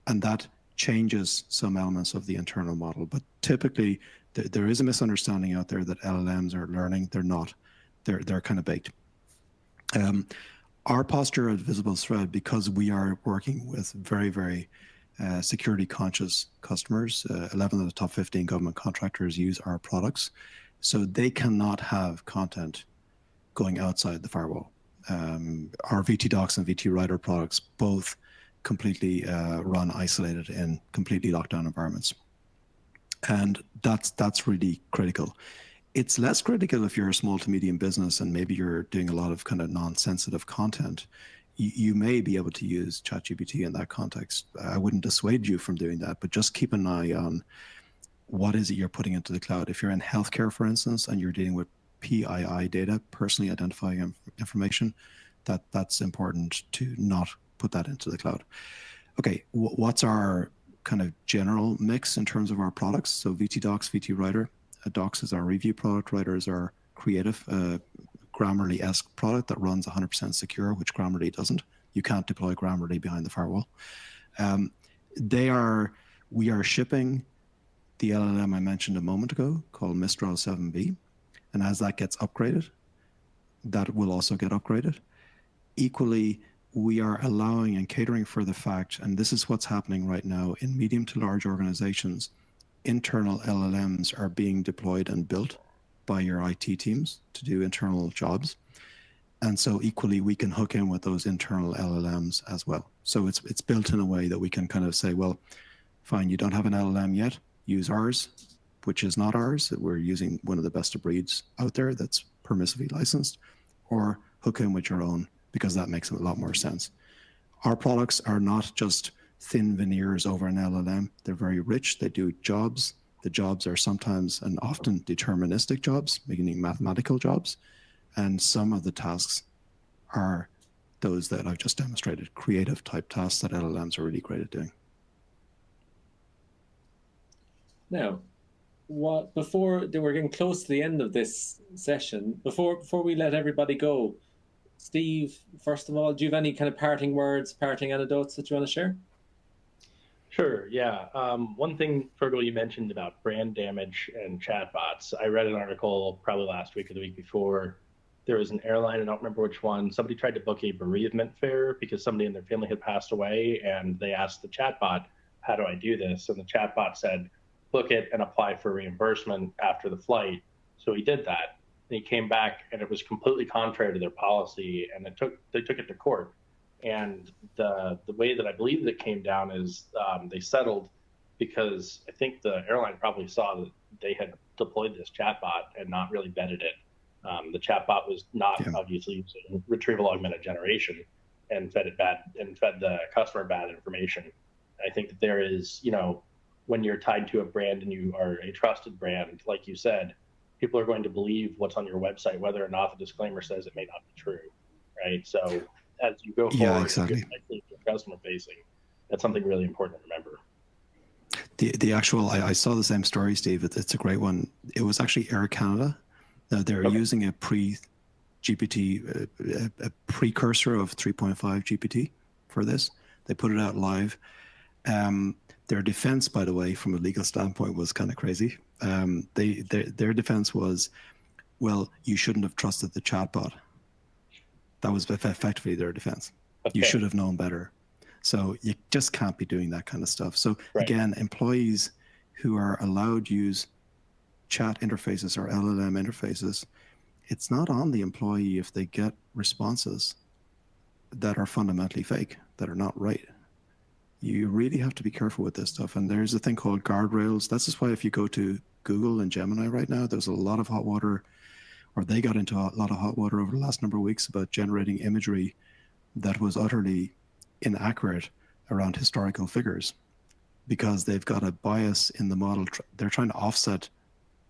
and that changes some elements of the internal model. But typically, there is a misunderstanding out there that LLMs are learning. They're not. They're kind of baked. Our posture at Visible Thread, because we are working with very, very security conscious customers, 11 of the top 15 government contractors use our products, so they cannot have content going outside the firewall. Our VT-Docs and VT-Writer products both completely run isolated in completely locked down environments. And that's really critical. It's less critical if you're a small to medium business and maybe you're doing a lot of kind of non-sensitive content. You may be able to use ChatGPT in that context. I wouldn't dissuade you from doing that, but just keep an eye on what is it you're putting into the cloud. If you're in healthcare, for instance, and you're dealing with PII data, personally identifying information, that's important to not put that into the cloud. Okay, what's our kind of general mix in terms of our products? So VT-Docs, VT-Writer. Docs is our review product. Writer is our creative, Grammarly-esque product that runs 100% secure, which Grammarly doesn't. You can't deploy Grammarly behind the firewall. We are shipping the LLM I mentioned a moment ago called Mistral 7B. And as that gets upgraded, that will also get upgraded. Equally, we are allowing and catering for the fact, and this is what's happening right now in medium to large organizations, internal LLMs are being deployed and built by your IT teams to do internal jobs. And so equally, we can hook in with those internal LLMs as well. So it's built in a way that we can kind of say, well, fine, you don't have an LLM yet, use ours, which is not ours. We're using one of the best of breeds out there that's permissively licensed, or hook in with your own, because that makes a lot more sense. Our products are not just thin veneers over an LLM. They're very rich. They do jobs. The jobs are sometimes and often deterministic jobs, meaning mathematical jobs. And some of the tasks are those that I've just demonstrated, creative type tasks that LLMs are really great at doing. Now, before we're getting close to the end of this session, before we let everybody go, Steve, first of all, do you have any kind of parting words, parting anecdotes that you want to share? Sure, yeah. One thing, Fergal, you mentioned about brand damage and chatbots. I read an article probably last week or the week before. There was an airline, I don't remember which one, somebody tried to book a bereavement fare because somebody in their family had passed away, and they asked the chatbot, how do I do this? And the chatbot said, book it and apply for reimbursement after the flight. So he did that. And he came back, and it was completely contrary to their policy, and they took it to court. And the way that I believe that came down is they settled because I think the airline probably saw that they had deployed this chatbot and not really vetted it. The chatbot was not obviously using retrieval augmented generation and fed the customer bad information. I think that there is, when you're tied to a brand and you are a trusted brand, like you said, people are going to believe what's on your website, whether or not the disclaimer says it may not be true, right? So as you go forward, exactly. You're customer facing. That's something really important to remember. The actual, I saw the same story, Steve. It's a great one. It was actually Air Canada. Now they're using a pre-GPT, a precursor of 3.5 GPT for this. They put it out live. Their defense, by the way, from a legal standpoint, was kind of crazy. Their defense was, well, you shouldn't have trusted the chatbot. That was effectively their defense. Okay. You should have known better. So you just can't be doing that kind of stuff. So again, employees who are allowed to use chat interfaces or LLM interfaces, it's not on the employee if they get responses that are fundamentally fake, that are not right. You really have to be careful with this stuff. And there's a thing called guardrails. That's just why if you go to Google and Gemini right now, there's a lot of hot water, or they got into a lot of hot water over the last number of weeks about generating imagery that was utterly inaccurate around historical figures, because they've got a bias in the model. They're trying to offset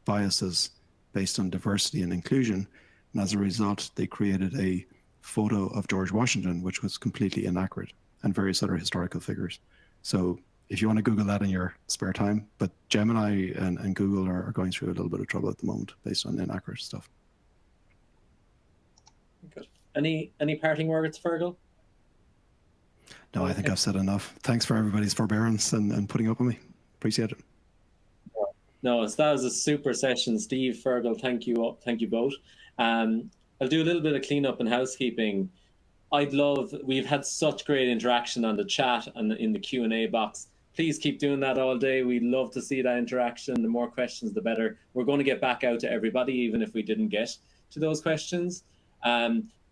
biases based on diversity and inclusion. And as a result, they created a photo of George Washington, which was completely inaccurate, and various other historical figures. So if you want to Google that in your spare time, but Gemini and Google are going through a little bit of trouble at the moment based on inaccurate stuff. Good. Any parting words, Fergal? No, I think I've said enough. Thanks for everybody's forbearance and putting up with me. Appreciate it. No, so that was a super session, Steve, Fergal. Thank you both. I'll do a little bit of cleanup and housekeeping. We've had such great interaction on the chat and in the Q&A box. Please keep doing that all day. We'd love to see that interaction. The more questions, the better. We're going to get back out to everybody, even if we didn't get to those questions.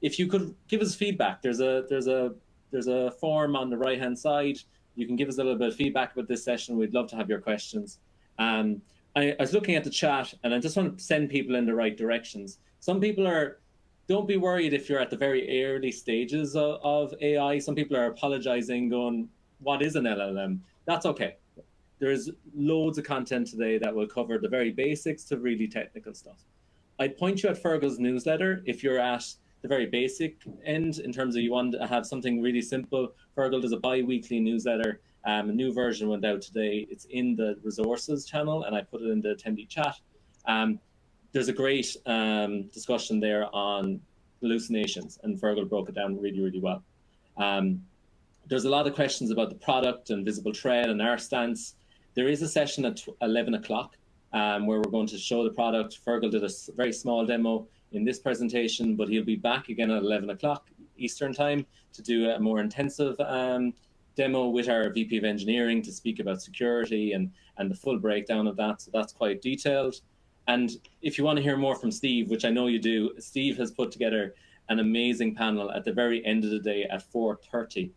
If you could give us feedback, there's a form on the right-hand side. You can give us a little bit of feedback about this session. We'd love to have your questions. I was looking at the chat, and I just want to send people in the right directions. Some people don't be worried if you're at the very early stages of AI. Some people are apologizing, going, what is an LLM? That's okay. There's loads of content today that will cover the very basics to really technical stuff. I'd point you at Fergal's newsletter if you're at the very basic end in terms of you want to have something really simple. Fergal does a bi-weekly newsletter. A new version went out today. It's in the resources channel, and I put it in the attendee chat. There's a great discussion there on hallucinations, and Fergal broke it down really, really well. There's a lot of questions about the product and visible thread and our stance. There is a session at 11 o'clock where we're going to show the product. Fergal did a very small demo in this presentation, but he'll be back again at 11 o'clock Eastern time to do a more intensive demo with our VP of Engineering to speak about security and the full breakdown of that. So that's quite detailed. And if you want to hear more from Steve, which I know you do, Steve has put together an amazing panel at the very end of the day at 4:30.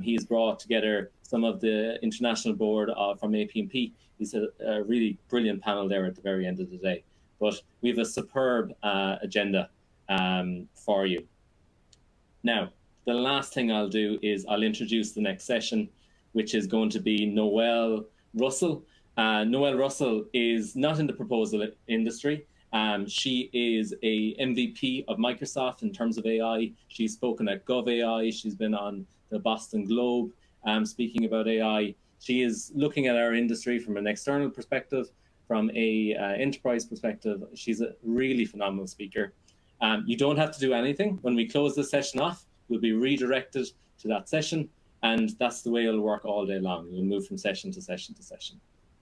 He's brought together some of the international board from AP&P. He's a really brilliant panel there at the very end of the day. But we have a superb agenda for you. Now, the last thing I'll do is I'll introduce the next session, which is going to be Noelle Russell. Noelle Russell is not in the proposal industry. She is a MVP of Microsoft in terms of AI. She's spoken at GovAI. She's been on the Boston Globe speaking about AI. She is looking at our industry from an external perspective, from a enterprise perspective. She's a really phenomenal speaker. You don't have to do anything. When we close this session off, you'll be redirected to that session, and that's the way it'll work all day long. You'll move from session to session to session.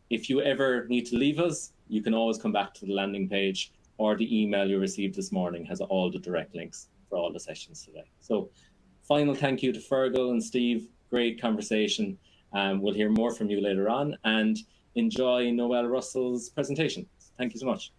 If you ever need to leave us, you can always come back to the landing page, or the email you received this morning has all the direct links for all the sessions today. So final thank you to Fergal and Steve. Great conversation. We'll hear more from you later on, and enjoy Noelle Russell's presentation. Thank you so much.